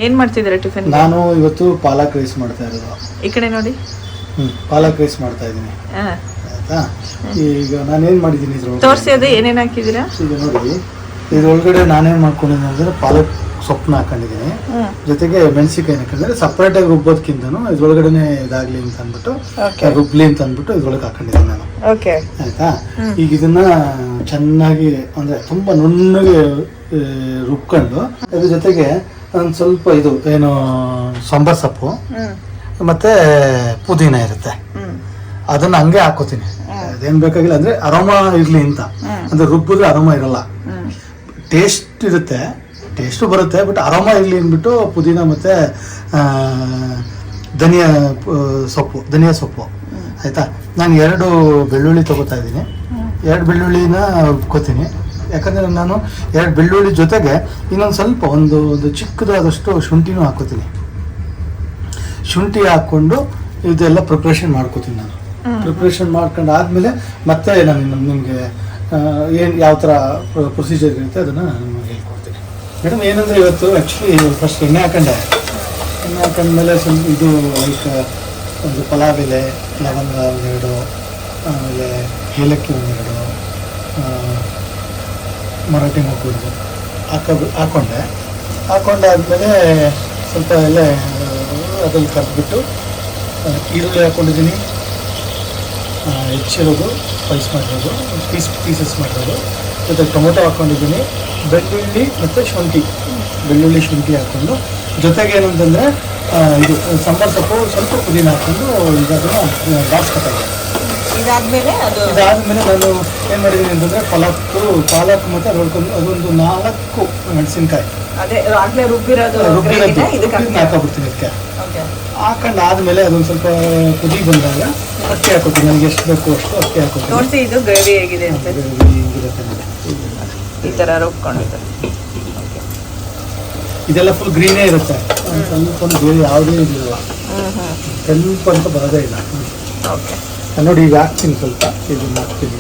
ಏನ್ ಮಾಡ್ತಿದ್ದೀರಾ ಟಿಫಿನ್? ನಾನು ಇವತ್ತು ಪಾಲಕ್ ರೈಸ್ ಮಾಡ್ತಾ ಇರೋದು. ಈ ಕಡೆ ನೋಡಿ. ಪಾಲಕ್ ರೈಸ್ ಮಾಡ್ತಾ ಇದ್ದೀನಿ. ಆಯ್ತಾ? ಈಗ ನಾನೇನ್ ಮಾಡಿದ್ದೀನಿ ಇದ್ರೊಳಗೆ ತೋರಿಸಿ, ಅದು ಏನೇನು ಹಾಕಿದ್ದೀರಾ? ಈಗ ನೋಡಿ, ಇದ್ರೊಳಗಡೆ ನಾನೇನ್ ಮಾಡ್ಕೊಂಡಿದ್ದೀನಿ ಅಂದ್ರೆ ಪಾಲಕ್ ಸೊಪ್ಪನ್ನ ಹಾಕೊಂಡಿದ್ದೀನಿ, ಜೊತೆಗೆ ಮೆಣಸಿಕಾಯಿ ಹಾಕಿದ್ರೆ ಸಪ್ರೇಟ್ ಆಗಿ ರುಬ್ಬೋದಕ್ಕಿಂತನೂ ಇದ್ರೊಳಗಡೆ ಇದಾಗ್ಲಿ ಅಂತ ಅಂದ್ಬಿಟ್ಟು ರುಬ್ಲಿ ಅಂತ ಅಂದ್ಬಿಟ್ಟು ಇದ್ರೊಳಗೆ ಹಾಕೊಂಡಿದ್ದೀನಿ ನಾನು. ಆಯ್ತಾ? ಈಗ ಇದನ್ನ ಚೆನ್ನಾಗಿ ಅಂದ್ರೆ ತುಂಬಾ ನುಣ್ಣಗೆ ರುಬ್ಕೊಂಡು ಅದ್ರ ಜೊತೆಗೆ ಒಂದು ಸ್ವಲ್ಪ ಇದು ಏನು ಸಾಂಬಾರ್ ಸೊಪ್ಪು ಮತ್ತೆ ಪುದೀನ ಇರುತ್ತೆ, ಅದನ್ನ ಹಂಗೆ ಹಾಕೋತೀನಿ. ಅದೇನ್ ಬೇಕಾಗಿಲ್ಲ, ಅಂದ್ರೆ ಅರೋಮಾ ಇರ್ಲಿ ಅಂತ. ಅಂದ್ರೆ ರುಬ್ಬಿದ್ರೆ ಅರೋಮಾ ಇರಲ್ಲ, ಟೇಸ್ಟ್ ಇರುತ್ತೆ, ಟೇಸ್ಟು ಬರುತ್ತೆ, ಬಟ್ ಅರೋಮಾ ಇರಲಿ ಅಂದ್ಬಿಟ್ಟು ಪುದೀನ ಮತ್ತು ಧನಿಯಾ ಸೊಪ್ಪು. ಆಯಿತಾ? ನಾನು 2 ಬೆಳ್ಳುಳ್ಳಿ ತೊಗೋತಾ ಇದ್ದೀನಿ. 2 ಬೆಳ್ಳುಳ್ಳಿನ ರುಬ್ಕೋತೀನಿ. ಯಾಕಂದರೆ ನಾನು 2 ಬೆಳ್ಳುಳ್ಳಿ ಜೊತೆಗೆ ಇನ್ನೊಂದು ಸ್ವಲ್ಪ ಒಂದು ಚಿಕ್ಕದಾದಷ್ಟು ಶುಂಠಿನೂ ಹಾಕೋತೀನಿ. ಶುಂಠಿ ಹಾಕ್ಕೊಂಡು ಇದೆಲ್ಲ ಪ್ರಿಪ್ರೇಷನ್ ಮಾಡ್ಕೋತೀನಿ ನಾನು. ಪ್ರಿಪ್ರೇಷನ್ ಮಾಡ್ಕೊಂಡು ಆದಮೇಲೆ ಮತ್ತೆ ನಾನು ನಿಮಗೆ ಏನು ಯಾವ ಥರ ಪ್ರೊಸೀಜರ್ ಇರುತ್ತೆ ಅದನ್ನು ನಿಮಗೆ ಹೇಳ್ಕೊಡ್ತೀನಿ. ಮೇಡಮ್ ಏನಂದರೆ ಇವತ್ತು ಆ್ಯಕ್ಚುಲಿ ಫಸ್ಟ್ ಎಣ್ಣೆ ಹಾಕೊಂಡ್ಮೇಲೆ ಸ್ವಲ್ಪ ಇದು ಲೈಕ್ ಒಂದು ಪಲಾವ್ ಎಲೆ, ಲವಂಗ 2, ಆಮೇಲೆ ಏಲಕ್ಕಿ 2, ಮರಾಠಿ ಮೊಗ್ಗು ಹಾಕೊಂಡಾದ್ಮೇಲೆ ಸ್ವಲ್ಪ ಎಲ್ಲ ಅದ್ರಲ್ಲಿ ಕರೆದ್ಬಿಟ್ಟು ಈರುಳ್ಳಿ ಹಾಕ್ಕೊಂಡಿದ್ದೀನಿ, ಹೆಚ್ಚಿರೋದು ಸ್ಪೈಸ್ ಮಾಡಿರೋದು, ಪೀಸಸ್ ಮಾಡಿರೋದು, ಜೊತೆ ಟೊಮೊಟೊ ಹಾಕ್ಕೊಂಡಿದ್ದೀನಿ, ಬೆಳ್ಳುಳ್ಳಿ ಮತ್ತು ಶುಂಠಿ ಹಾಕ್ಕೊಂಡು, ಜೊತೆಗೆ ಏನು ಅಂತಂದರೆ ಇದು ಸಾಂಬಾರು ಸೊಪ್ಪು ಸ್ವಲ್ಪ ಪುದೀನ ಹಾಕ್ಕೊಂಡು ಈಗ ಅದನ್ನು ಬಾಸ್ಕೊತಾಯಿದ್ದೆ. ಇದಾದಮೇಲೆ ನಾನು ಏನು ಮಾಡಿದ್ದೀನಿ ಅಂತಂದರೆ ಪಾಲಕ್ ಮತ್ತು ಅದೊಂದು 4 ಮೆಣಸಿನ್ಕಾಯಿ ರುಬ್ಬಿರೋದು ಹಾಕೋಬಿಡ್ತೀನಿ. ಇದಕ್ಕೆ ಹಾಕೊಂಡು ಆದಮೇಲೆ ಅದೊಂದು ಸ್ವಲ್ಪ ಕುದಿ ಬಂದಾಗ ಅಕ್ಕಿ ಹಾಕೋತೀನಿ. ನನಗೆ ಎಷ್ಟು ಬೇಕು ಅಷ್ಟು ಅಕ್ಕಿ ಹಾಕೋತೀನಿ. ಇದು ಗ್ರೇವಿ ಹೇಗಿದೆ ಅಂತ ಈ ಥರ ರುಬ್ಕೊಂಡಿದ್ದಾರೆ. ಇದೆಲ್ಲ ಫುಲ್ ಗ್ರೀನೇ ಇರುತ್ತೆ, ಸ್ವಲ್ಪ ಬೇರೆ ಯಾವುದೇ ಇದಿಲ್ಲ, ಸ್ವಲ್ಪ ಅಂತ ಬರೋದೇ ಇಲ್ಲ. ನೋಡಿ ಈಗ ಹಾಕ್ತೀನಿ, ಸ್ವಲ್ಪ ಇದನ್ನು ಹಾಕ್ತೀನಿ.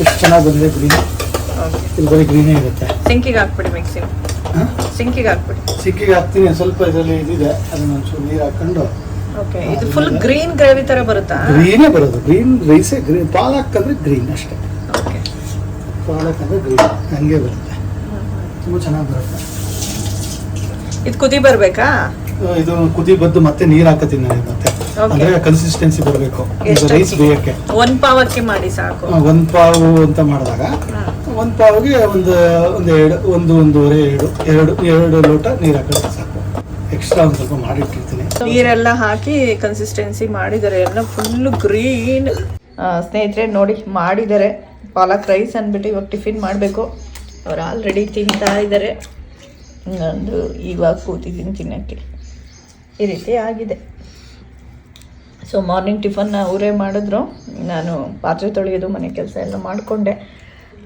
ಎಷ್ಟು ಚೆನ್ನಾಗಿ ಬಂದಿದೆ ಗ್ರೀನ್. ಇದು ಬರೀ ಗ್ರೀನೇ ಇರುತ್ತೆ. ಸಿಂಕಿಗೆ ಹಾಕ್ಬಿಡಿ, ಸಿಂಕಿಗೆ ಹಾಕ್ತೀನಿ. ಸ್ವಲ್ಪ ಇದರಲ್ಲಿ ಇದಿದೆ, ಅದನ್ನ ಒಂಚೂರು ನೀರು ಹಾಕೊಂಡು. ಇದು ಫುಲ್ ಗ್ರೀನ್ ಗ್ರೇವಿ ತರ ಬರುತ್ತಾ? ಗ್ರೀನೇ ಬರೋದು, ಗ್ರೀನ್ ರೈಸೇ ಗ್ರೀನ್. ಪಾಲಕ್ ಅಂದ್ರೆ ಗ್ರೀನ್ ಅಷ್ಟೇ, ಪಾಲಕ್ ಅಂದ್ರೆ ಗ್ರೀನ್ ಹಂಗೆ ಬರುತ್ತೆ, ತುಂಬ ಚೆನ್ನಾಗಿ ಬರುತ್ತೆ. ಇದು ಕುದಿ ಬರ್ಬೇಕಾ? ಇದು ಕುದಿ ಬದ್ದು ಮತ್ತೆ ನೀರು ಹಾಕತ್ತೀನಿ ನಾನು. ಮತ್ತೆ ಅಂದ್ರೆ ಕನ್ಸಿಸ್ಟೆನ್ಸಿ ಬರಬೇಕು ರೈಸ್ ಬೇಯಕ್ಕೆ. 1 ಪಾವಕ್ಕೆ ಮಾಡಿ ಸಾಕು. 1 ಪಾವು ಅಂತ ಮಾಡಿದಾಗ 1 ಪಾವಿಗೆ ಒಂದೂವರೆ 2 ಲೋಟ ನೀರು ಹಾಕಿದ್ರೆ ಸಾಕು. ಎಕ್ಸ್ಟ್ರಾ ಒಂದು ಸ್ವಲ್ಪ ಮಾಡಿಟ್ಟಿರ್ತೀನಿ. ನೀರೆಲ್ಲ ಹಾಕಿ ಕನ್ಸಿಸ್ಟೆನ್ಸಿ ಮಾಡಿದ್ದಾರೆ, ಎಲ್ಲ ಫುಲ್ ಗ್ರೀನ್. ಸ್ನೇಹಿತರೆ ನೋಡಿ, ಮಾಡಿದ್ದಾರೆ ಪಾಲಕ್ ರೈಸ್ ಅಂದ್ಬಿಟ್ಟು ಇವಾಗ ಟಿಫಿನ್ ಮಾಡಬೇಕು. ಅವ್ರು ಆಲ್ರೆಡಿ ತಿಂತಾ ಇದ್ದಾರೆ, ಒಂದು ಇವಾಗ ಕೂತಿದ್ದೀನಿ ತಿನ್ನೋಕ್ಕೆ. ಈ ರೀತಿ ಆಗಿದೆ. ಸೊ ಮಾರ್ನಿಂಗ್ ಟಿಫನ್ನ ಅವರೇ ಮಾಡಿದ್ರು, ನಾನು ಪಾತ್ರೆ ತೊಳೆಯೋದು ಮನೆ ಕೆಲಸ ಎಲ್ಲ ಮಾಡಿಕೊಂಡೆ.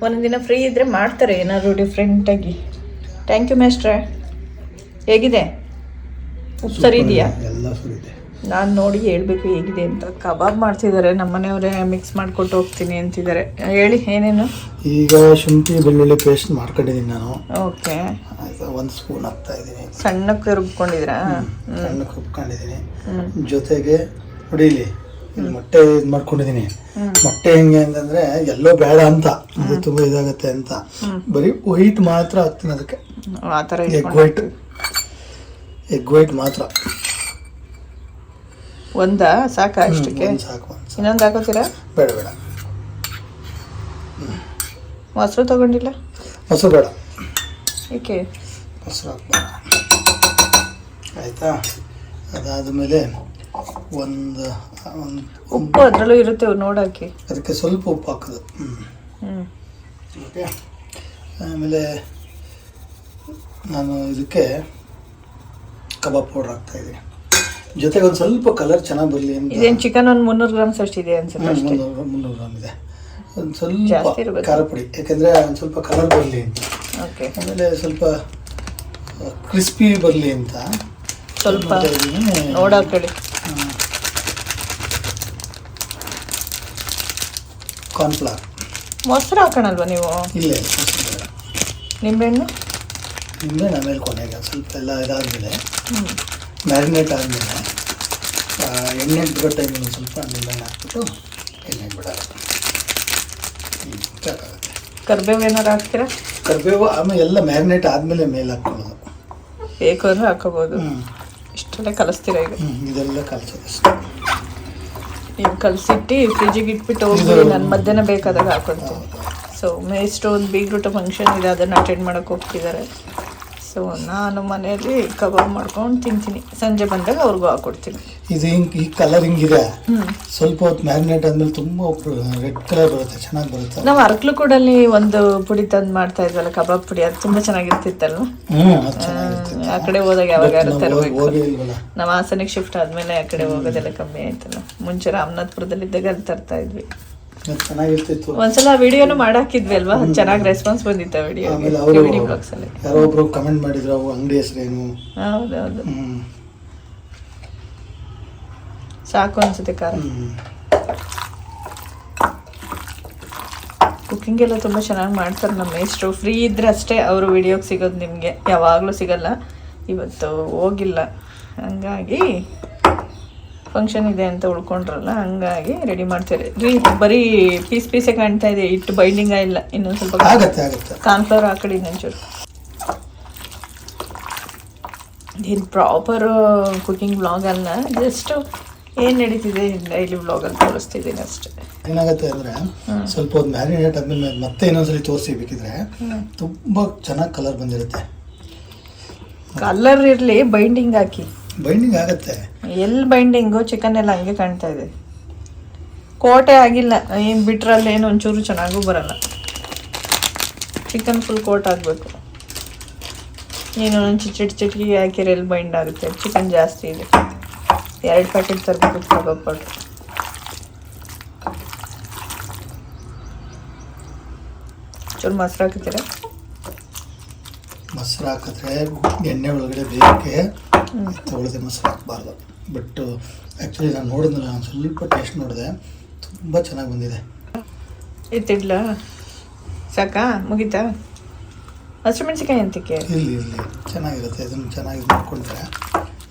ಒಂದೊಂದು ದಿನ ಫ್ರೀ ಇದ್ದರೆ ಮಾಡ್ತಾರೆ ಏನಾದರೂ ಡಿಫ್ರೆಂಟಾಗಿ. ಥ್ಯಾಂಕ್ ಯು ಮೇಸ್ಟ್ರೆ. ಹೇಗಿದೆ? ಉಪ್ಪು ಸರಿ ಇದೆಯಾ? ಎಲ್ಲ ಸರಿ ಇದೆ. ನಾನು ನೋಡಿ ಹೇಳ್ಬೇಕು ಹೇಗಿದೆ ಅಂತ. ಕಬಾಬ್ ಮಾಡ್ತಿದ್ದಾರೆ, ನಮ್ಮನೆಯವರೇ ಮಿಕ್ಸ್ ಮಾಡಿಕೊಟ್ಟು ಹೋಗ್ತೀನಿ ಅಂತಿದ್ದಾರೆ. ಹೇಳಿ ಏನೇನು? ಈಗ ಶುಂಠಿ ಬೆಳ್ಳುಳ್ಳಿ ಪೇಸ್ಟ್ ಮಾಡ್ಕೊಂಡಿದ್ದೀನಿ ನಾನು. ಓಕೆ, 1 ಸ್ಪೂನ್ ಹಾಕ್ತಾ ಇದ್ದೀನಿ. ಸಣ್ಣಕ್ಕೆ ರುಬ್ಕೊಂಡಿದ್ದೀರಾ? ಸಣ್ಣಕ್ಕೆ ರುಬ್ಕೊಂಡಿದ್ದೀನಿ. ಜೊತೆಗೆ ನೋಡಿ ಇಲ್ಲಿ ಮೊಟ್ಟೆ ಇದು ಮಾಡ್ಕೊಂಡಿದ್ದೀನಿ. ಮೊಟ್ಟೆ ಹೆಂಗೆ ಅಂತಂದ್ರೆ ಎಲ್ಲೋ ಬೇಡ ಅಂತ, ಅದು ತುಂಬ ಇದಾಗತ್ತೆ ಅಂತ ಬರೀ ವೈಟ್ ಮಾತ್ರ ಹಾಕ್ತೀನಿ ಅದಕ್ಕೆ. ಆ ಥರ ಎಗ್ ವೈಟ್ ಮಾತ್ರ. ಒಂದಾ ಸಾಕಾ? ಅಷ್ಟಕ್ಕೆ ಸಾಕು. ಇನ್ನೊಂದು ಹಾಕೋತೀರಾ? ಬೇಡ. ಮೊಸರು ತಗೊಂಡಿಲ್ಲ? ಮೊಸರು ಬೇಡ. ಏಕೆ? ಮೊಸರು ಹಾಕ್ಬೇಡ. ಆಯಿತಾ? ಅದಾದಮೇಲೆ ಒಂದು ಉಪ್ಪು ಅದರಲ್ಲೂ ಇರುತ್ತೆ ನೋಡೋಕ್ಕೆ, ಅದಕ್ಕೆ ಸ್ವಲ್ಪ ಉಪ್ಪು ಹಾಕೋದು. ಓಕೆ. ಆಮೇಲೆ ನಾನು ಇದಕ್ಕೆ ಕಬಾಬ್ ಪೌಡರ್ ಹಾಕ್ತಾಯಿದ್ದೀನಿ. ಜೊತೆಗೆ ಒಂದು ಸ್ವಲ್ಪ ಕಲರ್ ಚೆನ್ನಾಗಿ ಬರಲಿ ಅಂತ. ಇದೇನು ಚಿಕನ್ ಒಂದು 300 ಗ್ರಾಮ್ಸ್ ಅಷ್ಟಿದೆ ಅನ್ಸುತ್ತೆ? 300 ಗ್ರಾಮ್ ಇದೆ. ಒಂದು ಸ್ವಲ್ಪ ಖಾರ ಪುಡಿ, ಯಾಕೆಂದರೆ ಒಂದು ಸ್ವಲ್ಪ ಕಲರ್ ಬರಲಿ ಅಂತ. ಓಕೆ. ಆಮೇಲೆ ಸ್ವಲ್ಪ ಕ್ರಿಸ್ಪಿ ಬರಲಿ ಅಂತ ಸ್ವಲ್ಪ ನೋಡಾಕಳಿ. ಕಾರ್ನ್ಫ್ಲವರ್. ಮೊಸರು ಹಾಕೋಣಲ್ವ ನೀವು? ಇಲ್ಲ, ನಿಂಬೆಹಣ್ಣು ಆಮೇಲೆ ಕೊನೆಗೆ ಸ್ವಲ್ಪ ಎಲ್ಲ ಇದಾದಮೇಲೆ ಮ್ಯಾರಿನೇಟ್ ಆದಮೇಲೆ ಎಣ್ಣೆ ಬಿಡೋ ಟೈಮಿಗೆ ಸ್ವಲ್ಪ ನಿಂಬೆಹಣ್ಣು ಹಾಕ್ಬಿಟ್ಟು ಎಣ್ಣೆ ಬಿಡೋದು. ಸಾಕಾಗುತ್ತೆ. ಕರಿಬೇವು ಏನಾರು ಹಾಕ್ತೀರಾ? ಕರಿಬೇವು ಆಮೇಲೆ ಎಲ್ಲ ಮ್ಯಾರಿನೇಟ್ ಆದಮೇಲೆ ಮೇಲೆ ಹಾಕ್ಕೊಳ್ಳೋದು. ಬೇಕು ಅಂದರೆ ಹಾಕೋಬೋದು. ಇಷ್ಟೆಲ್ಲ ಕಲಿಸ್ತೀರಾ ಈಗ? ಇದೆಲ್ಲ ಕಲಿಸೋದು ಅಷ್ಟೇ. ನೀವು ಕಲಸಿಟ್ಟು ಫ್ರಿಜ್ಜಿಗೆ ಇಟ್ಬಿಟ್ಟು ಹೋಗಿ ನನ್ನ ಮಧ್ಯಾಹ್ನ ಬೇಕಾದಾಗ ಹಾಕೊಳ್ತೀನಿ. ಸೊ ಮೇಷ್ಟ್ರು ಒಂದು ಬೀಗ್ರೂಟ ಫಂಕ್ಷನ್ ಇದೆ, ಅದನ್ನು ಅಟೆಂಡ್ ಮಾಡೋಕ್ಕೆ ಹೋಗ್ತಿದ್ದಾರೆ. ಸೊ ನಾನು ಮನೆಯಲ್ಲಿ ಕಬಾಬ್ ಮಾಡ್ಕೊಂಡು ತಿಂತೀನಿ. ಸಂಜೆ ಬಂದಾಗ ಅವ್ರಿಗೂ ಹಾಕ್ಕೊಡ್ತೀನಿ. ಇದು ಈ ಕಲರ್ ಹಿಂಗಿದೆ. ಸ್ವಲ್ಪ ಹೊತ್ತು ಮ್ಯಾರಿನೇಟ್ ಆದ್ಮೇಲೆ ತುಂಬ ರೆಡ್ ಕಲರ್ ಬರುತ್ತೆ, ಚೆನ್ನಾಗಿ ಬರುತ್ತೆ. ನಾವು ಅರ್ಕಲು ಕೂಡಲ್ಲಿ ಒಂದು ಪುಡಿ ತಂದು ಮಾಡ್ತಾ ಇದ್ವಲ್ಲ, ಕಬಾಬ್ ಪುಡಿ, ಅದು ತುಂಬ ಚೆನ್ನಾಗಿರ್ತಿತ್ತಲ್ವ? ಆ ಕಡೆ ಹೋದಾಗ ಯಾವಾಗ ತರಬೇಕು. ನಾವು ಹಾಸನಿಗೆ ಶಿಫ್ಟ್ ಆದಮೇಲೆ ಆ ಕಡೆ ಹೋಗೋದೆಲ್ಲ ಕಮ್ಮಿ ಆಯ್ತಲ್ಲ. ಮುಂಚೆ ರಾಮನಾಥ್ಪುರದಲ್ಲಿದ್ದಾಗ ಅಲ್ಲಿ ತರ್ತಾ ಇದ್ವಿ. ಚೆನ್ನಾಗಿರ್ತಿತ್ತು. ಒಂದ್ಸಲ ವಿಡಿಯೋನು ಮಾಡಾಕಿದ್ವಿ ಅಲ್ವಾ, ಚೆನ್ನಾಗಿ ರೆಸ್ಪಾನ್ಸ್ ಬಂದಿತ್ತು ವಿಡಿಯೋ ಬ್ಲಾಗ್ಸ್ ಅಲ್ಲಿ. ಯಾರೋ ಒಬ್ರು ಕಮೆಂಟ್ ಮಾಡಿದ್ರು ಅವು ಅಂಗಡಿ ಹೆಸರೇನು. ಹೌದೌದು, ಸಾಕು ಅನ್ಸುತ್ತೆ ಖಾರ. ಕುಕ್ಕಿಂಗ್ ಎಲ್ಲ ತುಂಬ ಚೆನ್ನಾಗಿ ಮಾಡ್ತಾರೆ ನಮ್ಮ ಮೇಷ್ಟ್ರು. ಫ್ರೀ ಇದ್ರೆ ಅಷ್ಟೇ ಅವರು ವಿಡಿಯೋಗೆ ಸಿಗೋದು, ನಿಮಗೆ ಯಾವಾಗಲೂ ಸಿಗಲ್ಲ. ಇವತ್ತು ಹೋಗಿಲ್ಲ, ಹಂಗಾಗಿ ಫಂಕ್ಷನ್ ಇದೆ ಅಂತ ಉಳ್ಕೊಂಡ್ರಲ್ಲ, ಹಂಗಾಗಿ ರೆಡಿ ಮಾಡ್ತೀರಿ ರೀ. ಬರೀ ಪೀಸೇ ಕಾಣ್ತಾ ಇದೆ, ಇಟ್ಟು ಬೈಂಡಿಂಗ್ ಆಗಿಲ್ಲ. ಇನ್ನೊಂದು ಸ್ವಲ್ಪ ಕಾರ್ನ್ಫ್ಲವರ್ ಹಾಕಡಿ ಇನ್ನೊಂಚೂರು. ಇದೇನು ಪ್ರಾಪರ್ ಕುಕಿಂಗ್ ಬ್ಲಾಗ್ ಅಲ್ಲ, ಜಸ್ಟ್ ಏನು ನಡೀತಿದೆ ಡೈಲಿ ಬ್ಲಾಗಲ್ಲಿ ತೋರಿಸ್ತಿದ್ದೀನಿ ಅಷ್ಟೇ. ಏನಾಗುತ್ತೆ ಅಂದರೆ ಸ್ವಲ್ಪ ಹೊತ್ತು ಮ್ಯಾರಿನೇಟ್ ಆದಮೇಲೆ ಮತ್ತೆ ಇನ್ನೊಂದ್ಸಲಿ ತೋರಿಸಿ ಬೇಕಿದ್ರೆ ತುಂಬ ಚೆನ್ನಾಗಿ ಕಲರ್ ಬಂದಿರುತ್ತೆ. ಕಲರ್ ಇರಲಿ, ಬೈಂಡಿಂಗ್ ಹಾಕಿ. ಬೈಂಡಿಂಗ್ ಆಗುತ್ತೆ. ಎಲ್ಲಿ ಬೈಂಡಿಂಗು? ಚಿಕನ್ ಎಲ್ಲ ಹಂಗೆ ಕಾಣ್ತಾ ಇದೆ, ಕೋಟೆ ಆಗಿಲ್ಲ. ಏನು ಬಿಟ್ರಲ್ಲಿ ಏನು ಒಂಚೂರು ಚೆನ್ನಾಗೂ ಬರಲ್ಲ. ಚಿಕನ್ ಫುಲ್ ಕೋಟ್ ಆಗಬೇಕು. ನೀನು ಒಂದು ಚಿಟ್ಕಿ ಹಾಕಿರಿ, ಎಲ್ಲಿ ಬೈಂಡ್ ಆಗುತ್ತೆ? ಚಿಕನ್ ಜಾಸ್ತಿ ಇದೆ, 2 ಪ್ಯಾಕೆಟ್ ತರಬೇಕು ಕಬಾಬ್ ಪೌಡರ್. ಚೂರು ಮೊಸರು ಹಾಕಿದ್ದೀರಾ? ಮೊಸರು ಹಾಕಿದ್ರೆ ಎಣ್ಣೆ ಒಳಗಡೆ ಬೇಯಕ್ಕೆ ತಗೊಳ್ಳದೆ ಮೊಸರು ಹಾಕಬಾರ್ದು. ಬಟ್ ಆ್ಯಕ್ಚುಲಿ ನಾನು ನೋಡಿದ್ನಲ್ಲ, ನಾನು ಸ್ವಲ್ಪ ಟೇಸ್ಟ್ ನೋಡಿದೆ, ತುಂಬ ಚೆನ್ನಾಗಿ ಬಂದಿದೆ. ಎತ್ತಿಡ್ಲ ಸಾಕಾ? ಮುಗೀತಾ? ಹಸಿಮೆಣ್ಸಿಕಾಯಿ ಅಂತಕ್ಕೆ ಇಲ್ಲಿ ಚೆನ್ನಾಗಿರುತ್ತೆ. ಇದನ್ನು ಚೆನ್ನಾಗಿ ಮಾಡ್ಕೊಂಡ್ರೆ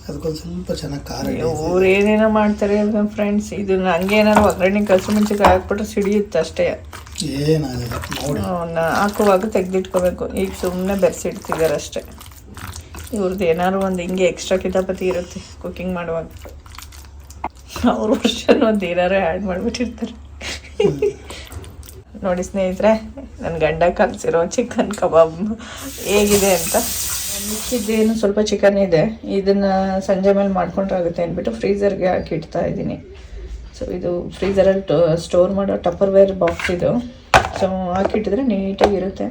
ಅದಕ್ಕೊಂದು ಸ್ವಲ್ಪ ಚೆನ್ನಾಗಿ ಖಾರ. ಅವ್ರು ಏನೇನೋ ಮಾಡ್ತಾರೆ ಫ್ರೆಂಡ್ಸ್. ಇದನ್ನ ಹಂಗೆ ಏನಾದ್ರು ಒಗ್ಗರಣೆ ಹಸಿಮೆಣ್ಸಿಕಾಯಿ ಹಾಕ್ಬಿಟ್ರೆ ಸಿಡಿಯುತ್ತೆ ಅಷ್ಟೇ. ಏನಾಗಲ್ಲ ನೋಡಿ, ಹಾಕುವಾಗ ತೆಗೆದಿಟ್ಕೋಬೇಕು. ಈಗ ಸುಮ್ಮನೆ ಬೆರೆಸಿಡ್ತಿದ್ದಾರೆ ಅಷ್ಟೇ. ಇವ್ರದ್ದು ಏನಾದ್ರು ಒಂದು ಹಿಂಗೆ ಎಕ್ಸ್ಟ್ರಾ ಕಿತಾಪತಿ ಇರುತ್ತೆ ಕುಕ್ಕಿಂಗ್ ಮಾಡುವಾಗ. ಅವ್ರ ವರ್ಷನೂ ಒಂದು ಏನಾರು ಆ್ಯಡ್ ಮಾಡಿಬಿಟ್ಟಿರ್ತಾರೆ. ನೋಡಿ ಸ್ನೇಹಿತರೆ, ನನ್ನ ಗಂಡ ಕಲಿಸಿರೋ ಚಿಕನ್ ಕಬಾಬ್ ಹೇಗಿದೆ ಅಂತ. ಮಿಕ್ಕಿದ್ದೇನು ಸ್ವಲ್ಪ ಚಿಕನ್ ಇದೆ, ಇದನ್ನು ಸಂಜೆ ಮೇಲೆ ಮಾಡ್ಕೊಂಡ್ರಾಗುತ್ತೆ ಅಂದ್ಬಿಟ್ಟು ಫ್ರೀಝರ್ಗೆ ಹಾಕಿಡ್ತಾ ಇದ್ದೀನಿ. ಸೊ ಇದು ಫ್ರೀಝರಲ್ಲಿ ಸ್ಟೋರ್ ಮಾಡೋ ಟಪ್ಪರ್ ವೇರ್ ಬಾಕ್ಸ್ ಇದು. ಸೊ ಹಾಕಿಟ್ಟಿದ್ರೆ ನೀಟಾಗಿರುತ್ತೆ.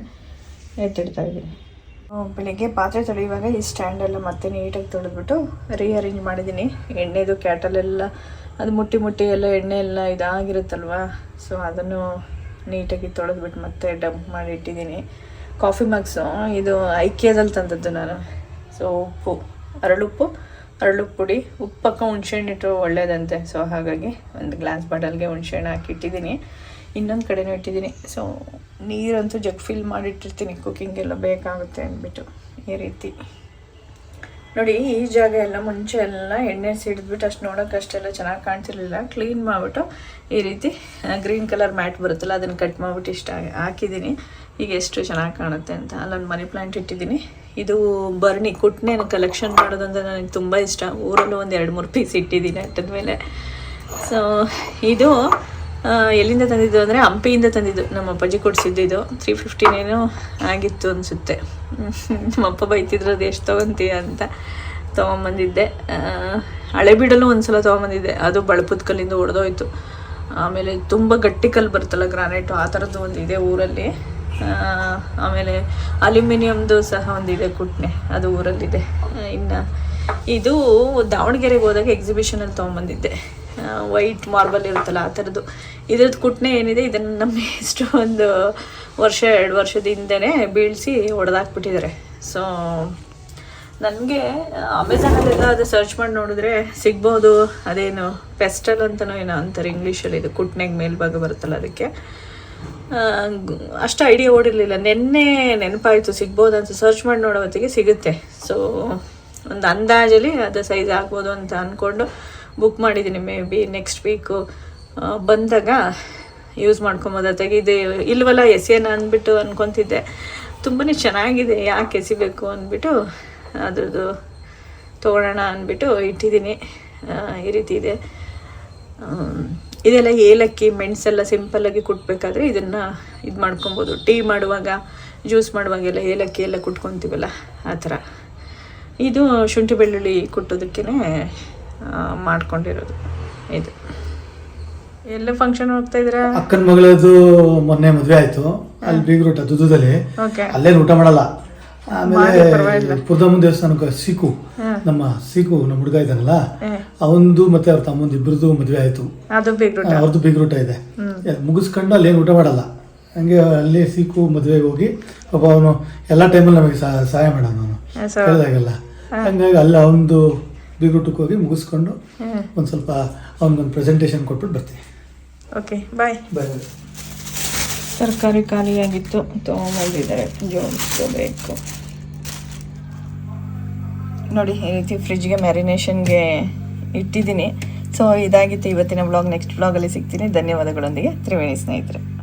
ಎತ್ತಿಡ್ತಾ ಇದ್ದೀನಿ. ಬೆಳಿಗ್ಗೆ ಪಾತ್ರೆ ತೊಳೆಯುವಾಗ ಈ ಸ್ಟ್ಯಾಂಡೆಲ್ಲ ಮತ್ತೆ ನೀಟಾಗಿ ತೊಳೆದ್ಬಿಟ್ಟು ರೀಅರೇಂಜ್ ಮಾಡಿದ್ದೀನಿ. ಎಣ್ಣೆದು ಕ್ಯಾಟಲೆಲ್ಲ ಅದು ಮುಟ್ಟಿ ಎಲ್ಲ ಎಣ್ಣೆ ಎಲ್ಲ ಇದಾಗಿರುತ್ತಲ್ವ. ಸೊ ಅದನ್ನು ನೀಟಾಗಿ ತೊಳೆದ್ಬಿಟ್ಟು ಮತ್ತೆ ಡಂಪ್ ಮಾಡಿ ಇಟ್ಟಿದ್ದೀನಿ. ಕಾಫಿ ಮಗ್ಸು ಇದು ಐಕ್ಯದಲ್ಲಿ ತಂದದ್ದು ನಾನು. ಸೊ ಉಪ್ಪು, ಅರಳುಪ್ಪು ಪುಡಿ, ಉಪ್ಪು ಪಕ್ಕ ಹುಣ್ಸೆಹಣ್ಣು ಇಟ್ಟರು ಒಳ್ಳೇದಂತೆ. ಸೊ ಹಾಗಾಗಿ ಒಂದು ಗ್ಲಾಸ್ ಬಾಟಲ್ಗೆ ಹುಣ್ಸೆಹಣ್ಣು ಹಾಕಿಟ್ಟಿದ್ದೀನಿ. ಇನ್ನೊಂದು ಕಡೆನೂ ಇಟ್ಟಿದ್ದೀನಿ. ಸೊ ನೀರಂತೂ ಜಗ್ ಫಿಲ್ ಮಾಡಿಟ್ಟಿರ್ತೀನಿ, ಕುಕ್ಕಿಂಗೆಲ್ಲ ಬೇಕಾಗುತ್ತೆ ಅಂದ್ಬಿಟ್ಟು. ಈ ರೀತಿ ನೋಡಿ, ಈ ಜಾಗ ಎಲ್ಲ ಮುಂಚೆ ಎಲ್ಲ ಎಣ್ಣೆ ಸಿಡಿದ್ಬಿಟ್ಟು ಅಷ್ಟು ನೋಡೋಕೆ ಅಷ್ಟೆಲ್ಲ ಚೆನ್ನಾಗಿ ಕಾಣ್ತಿರ್ಲಿಲ್ಲ. ಕ್ಲೀನ್ ಮಾಡಿಬಿಟ್ಟು ಈ ರೀತಿ ಗ್ರೀನ್ ಕಲರ್ ಮ್ಯಾಟ್ ಬರುತ್ತಲ್ಲ, ಅದನ್ನು ಕಟ್ ಮಾಡಿಬಿಟ್ಟು ಇಷ್ಟ ಹಾಕಿದ್ದೀನಿ. ಈಗ ಎಷ್ಟು ಚೆನ್ನಾಗಿ ಕಾಣುತ್ತೆ ಅಂತ. ಅಲ್ಲೊಂದು ಮನಿ ಪ್ಲ್ಯಾಂಟ್ ಇಟ್ಟಿದ್ದೀನಿ. ಇದು ಬರ್ನಿ ಕುಟ್ನೇನು ಕಲೆಕ್ಷನ್ ಮಾಡೋದಂದ್ರೆ ನನಗೆ ತುಂಬ ಇಷ್ಟ. ಊರಲ್ಲೂ ಒಂದು 2-3 ಪೀಸ್ ಇಟ್ಟಿದ್ದೀನಿ ಅಟ್ಟದ ಮೇಲೆ. ಸೊ ಇದು ಎಲ್ಲಿಂದ ತಂದಿದ್ದು ಅಂದರೆ ಹಂಪಿಯಿಂದ ತಂದಿದ್ದು. ನಮ್ಮ ಅಪ್ಪಾಜಿ ಕೊಡಿಸಿದ್ದು. 350 ಆಗಿತ್ತು ಅನಿಸುತ್ತೆ. ನಮ್ಮಪ್ಪ ಬೈತಿದ್ರು ಅದು ಎಷ್ಟು ತೊಗೊತೀಯ ಅಂತ. ತೊಗೊಂಬಂದಿದ್ದೆ. ಹಳೆಬೀಡಲ್ಲೂ ಒಂದು ಸಲ ತೊಗೊಂಬಂದಿದ್ದೆ, ಅದು ಬಳಪದ ಕಲ್ಲಿಂದ ಹೊಡೆದೋಯ್ತು. ಆಮೇಲೆ ತುಂಬ ಗಟ್ಟಿ ಕಲ್ಲು ಬರುತ್ತಲ್ಲ, ಗ್ರಾನೈಟು, ಆ ಥರದ್ದು ಒಂದು ಇದೆ ಊರಲ್ಲಿ. ಆಮೇಲೆ ಅಲ್ಯೂಮಿನಿಯಮ್ದು ಸಹ ಒಂದಿದೆ ಕುಟ್ನೆ, ಅದು ಊರಲ್ಲಿದೆ. ಇನ್ನು ಇದು ದಾವಣಗೆರೆಗೆ ಹೋದಾಗ ಎಕ್ಸಿಬಿಷನಲ್ಲಿ ತೊಗೊಂಬಂದಿದ್ದೆ. ವೈಟ್ ಮಾರ್ಬಲ್ ಇರುತ್ತಲ್ಲ ಆ ಥರದ್ದು. ಇದ್ರದ್ದು ಕುಟ್ನೆ ಏನಿದೆ, ಇದನ್ನು ನಮ್ಮ ಎಷ್ಟು ಒಂದು 1-2 ವರ್ಷದ ಹಿಂದೆನೇ ಬೀಳಿಸಿ ಹೊಡೆದಾಕ್ಬಿಟ್ಟಿದ್ದಾರೆ. ಸೊ ನನಗೆ ಅಮೆಝಾನಲ್ಲೆಲ್ಲ ಅದು ಸರ್ಚ್ ಮಾಡಿ ನೋಡಿದ್ರೆ ಸಿಗ್ಬೋದು. ಅದೇನು ಪೆಸ್ಟಲ್ ಅಂತನೋ ಏನೋ ಅಂತಾರೆ ಇಂಗ್ಲೀಷಲ್ಲಿ. ಇದು ಕುಟ್ನೆಗೆ ಮೇಲ್ಭಾಗ ಬರುತ್ತಲ್ಲ ಅದಕ್ಕೆ. ಅಷ್ಟು ಐಡಿಯಾ ಓಡಿರಲಿಲ್ಲ. ನೆನ್ನೆ ನೆನಪಾಯಿತು ಸಿಗ್ಬೋದಂತ ಸರ್ಚ್ ಮಾಡಿ ನೋಡೋ ಹೊತ್ತಿಗೆ ಸಿಗುತ್ತೆ. ಸೊ ಒಂದು ಅಂದಾಜಲ್ಲಿ ಅದು ಸೈಜ್ ಆಗ್ಬೋದು ಅಂತ ಅಂದ್ಕೊಂಡು ಬುಕ್ ಮಾಡಿದ್ದೀನಿ. ಮೇ ಬಿ ನೆಕ್ಸ್ಟ್ ವೀಕು ಬಂದಾಗ ಯೂಸ್ ಮಾಡ್ಕೊಬೋದು. ತೆಗೆದು ಇಲ್ವಲ್ಲ ಎಸೆಯೋಣ ಅಂದ್ಬಿಟ್ಟು ಅಂದ್ಕೊತಿದ್ದೆ. ತುಂಬಾ ಚೆನ್ನಾಗಿದೆ, ಯಾಕೆ ಎಸಿಬೇಕು ಅಂದ್ಬಿಟ್ಟು ಅದ್ರದ್ದು ತೊಗೊಳ್ಳೋಣ ಅಂದ್ಬಿಟ್ಟು ಇಟ್ಟಿದ್ದೀನಿ. ಈ ರೀತಿ ಇದೆ. ಇದೆಲ್ಲ ಏಲಕ್ಕಿ ಮೆಣಸೆಲ್ಲ ಸಿಂಪಲ್ಲಾಗಿ ಕುಟ್ಬೇಕಾದ್ರೆ ಇದನ್ನು ಇದು ಮಾಡ್ಕೊಬೋದು. ಟೀ ಮಾಡುವಾಗ ಜ್ಯೂಸ್ ಮಾಡುವಾಗೆಲ್ಲ ಏಲಕ್ಕಿ ಎಲ್ಲ ಕುಟ್ಕೊತೀವಲ್ಲ ಆ ಥರ. ಇದು ಶುಂಠಿ ಬೆಳ್ಳುಳ್ಳಿ ಕುಟ್ಟೋದಕ್ಕೇ ಮಾಡ್ಕೊಂಡಿರೋದು. ಇದು ಎಲ್ಲ ಫಂಕ್ಷನ್ ಹೋಗ್ತಾ ಇದ್ದೀರಾ? ಅಕ್ಕನ ಮಗಳದು ಮೊನ್ನೆ ಮದುವೆ ಆಯ್ತು, ಅಲ್ಲಿ ಬೀಗ್ರೂಟ ದುದ್ದದಲ್ಲಿ, ಅಲ್ಲೇನು ಊಟ ಮಾಡಲ್ಲ. ಆಮೇಲೆ ಪುರದಮ್ಮನ ದೇವಸ್ಥಾನಕ್ಕೆ ಸೀಕು, ನಮ್ಮ ಹುಡುಗ ಇದ್ದಾನಲ್ಲ ಅವಂದು ಮತ್ತೆ ಅವ್ರ ತಮ್ಮಂದು ಇಬ್ಬರದು ಮದುವೆ ಆಯ್ತು. ಅವ್ರದ್ದು ಬೀಗ್ರೂಟ ಇದೆ, ಮುಗಿಸ್ಕೊಂಡು ಅಲ್ಲೇನು ಊಟ ಮಾಡಲ್ಲ. ಹಂಗೆ ಅಲ್ಲಿ ಸೀಕು ಮದುವೆಗೆ ಹೋಗಿ ಪಾಪ ಅವನು ಎಲ್ಲ ಟೈಮಲ್ಲಿ ನಮಗೆ ಸಹಾಯ ಮಾಡೋಣ, ಅವನು ಹೇಳಿದಾಗೆಲ್ಲ. ಹಂಗಾಗಿ ಅಲ್ಲಿ ಅವನದು ಬೀಗ್ರೂಟಕ್ಕೆ ಹೋಗಿ ಮುಗಿಸ್ಕೊಂಡು ಒಂದು ಸ್ವಲ್ಪ ಅವನಿಗೊಂದು ಪ್ರೆಸೆಂಟೇಷನ್ ಕೊಟ್ಬಿಟ್ಟು ಬರ್ತೀವಿ. ಓಕೆ, ಬಾಯ್. ಬಾಯ್. ತರಕಾರಿ ಖಾಲಿಯಾಗಿತ್ತು, ತೊಗೊಂಬಂದಿದ್ದಾರೆ, ಜೋಡಿಸ್ಕೋಬೇಕು. ನೋಡಿ ಈ ರೀತಿ ಫ್ರಿಜ್ಗೆ ಮ್ಯಾರಿನೇಷನ್ಗೆ ಇಟ್ಟಿದ್ದೀನಿ. ಸೊ ಇದಾಗಿತ್ತು ಇವತ್ತಿನ ವ್ಲಾಗ್. ನೆಕ್ಸ್ಟ್ ವ್ಲಾಗಲ್ಲಿ ಸಿಗ್ತೀನಿ. ಧನ್ಯವಾದಗಳೊಂದಿಗೆ ತ್ರಿವೇಣಿ ಸ್ನೇಹಿತರೆ.